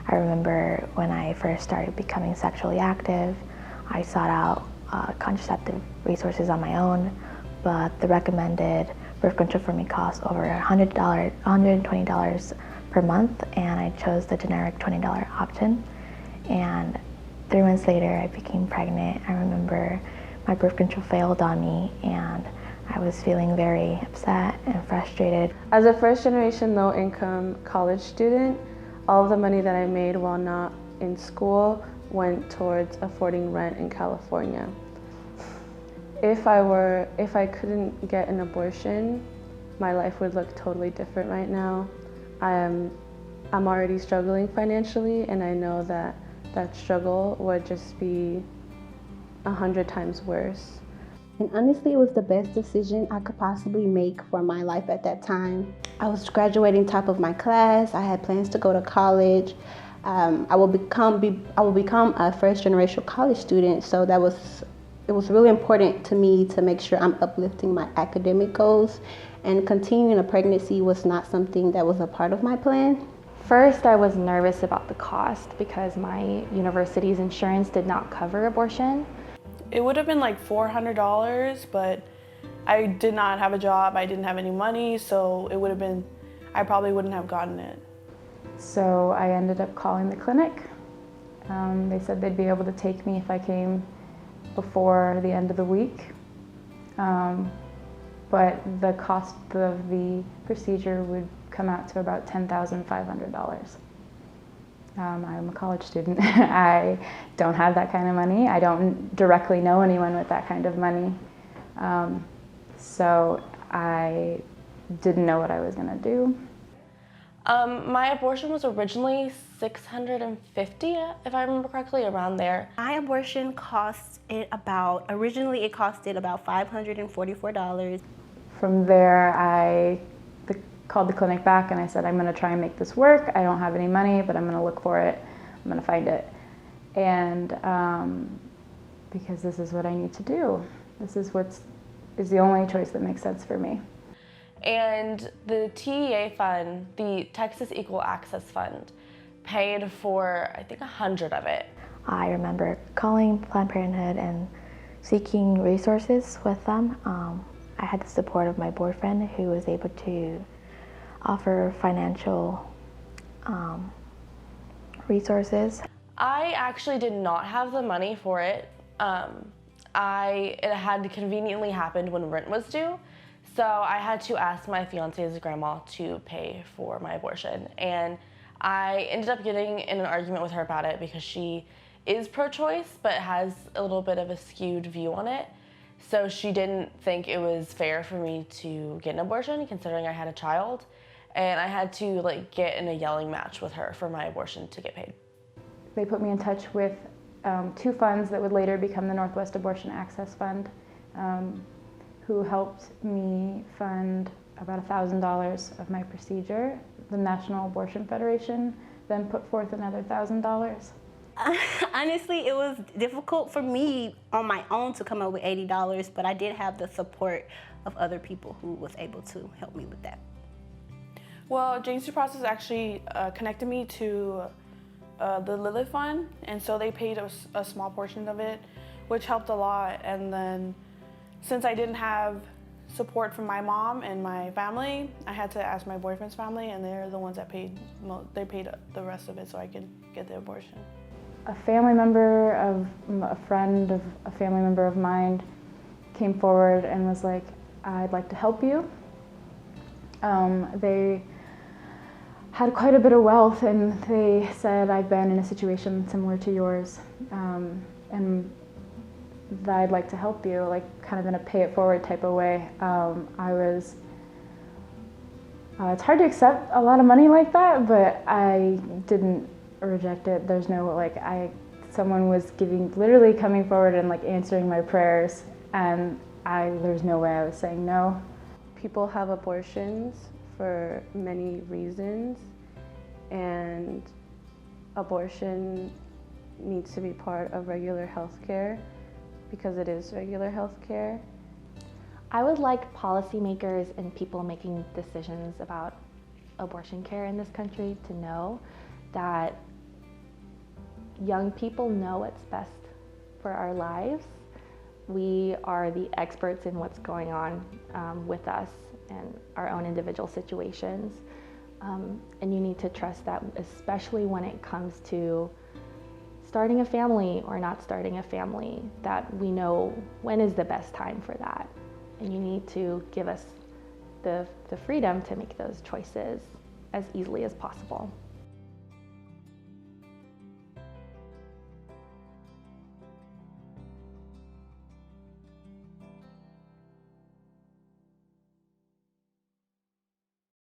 I remember when I first started becoming sexually active, I sought out contraceptive resources on my own, but the recommended birth control for me cost over $120 per month, and I chose the generic $20 option. And 3 months later, I became pregnant. I remember my birth control failed on me, and I was feeling very upset and frustrated. As a first-generation low-income college student, all of the money that I made while not in school went towards affording rent in California. If I couldn't get an abortion, my life would look totally different right now. I'm already struggling financially, and I know that struggle would just be 100 times worse. And honestly, it was the best decision I could possibly make for my life at that time. I was graduating top of my class. I had plans to go to college. I will become a first-generation college student. So it was really important to me to make sure I'm uplifting my academic goals. And continuing a pregnancy was not something that was a part of my plan. First, I was nervous about the cost because my university's insurance did not cover abortion. It would have been like $400, but I did not have a job, I didn't have any money, so I probably wouldn't have gotten it. So I ended up calling the clinic. They said they'd be able to take me if I came before the end of the week. But the cost of the procedure would come out to about $10,500. I'm a college student. I don't have that kind of money. I don't directly know anyone with that kind of money. So I didn't know what I was gonna do. My abortion was originally $650, if I remember correctly, around there. My abortion originally it costed about $544. From there, I called the clinic back and I said, I'm gonna try and make this work. I don't have any money, but I'm gonna look for it. I'm gonna find it. And because this is what I need to do. This is the only choice that makes sense for me. And the TEA fund, the Texas Equal Access Fund, paid for, I think, 100 of it. I remember calling Planned Parenthood and seeking resources with them. I had the support of my boyfriend, who was able to offer financial resources. I actually did not have the money for it. It had conveniently happened when rent was due, so I had to ask my fiance's grandma to pay for my abortion. And I ended up getting in an argument with her about it because she is pro-choice but has a little bit of a skewed view on it. So she didn't think it was fair for me to get an abortion considering I had a child. And I had to get in a yelling match with her for my abortion to get paid. They put me in touch with 2 funds that would later become the Northwest Abortion Access Fund, who helped me fund about $1,000 of my procedure. The National Abortion Federation then put forth another $1,000. Honestly, it was difficult for me on my own to come up with $80, but I did have the support of other people who was able to help me with that. Well, Jane's Due Process actually connected me to the Lilith Fund, and so they paid a small portion of it, which helped a lot. And then since I didn't have support from my mom and my family, I had to ask my boyfriend's family, and they're the ones that paid the rest of it so I could get the abortion. A family member of a friend of a family member of mine came forward and was like, I'd like to help you. They had quite a bit of wealth, and they said, I've been in a situation similar to yours, and that I'd like to help you, kind of in a pay it forward type of way. It's hard to accept a lot of money like that, but I didn't reject it. There's no, someone was literally coming forward and answering my prayers, and there's no way I was saying no. People have abortions for many reasons, and abortion needs to be part of regular health care because it is regular health care. I would like policymakers and people making decisions about abortion care in this country to know that young people know what's best for our lives. We are the experts in what's going on with us and our own individual situations. And you need to trust that, especially when it comes to starting a family or not starting a family, that we know when is the best time for that. And you need to give us the freedom to make those choices as easily as possible.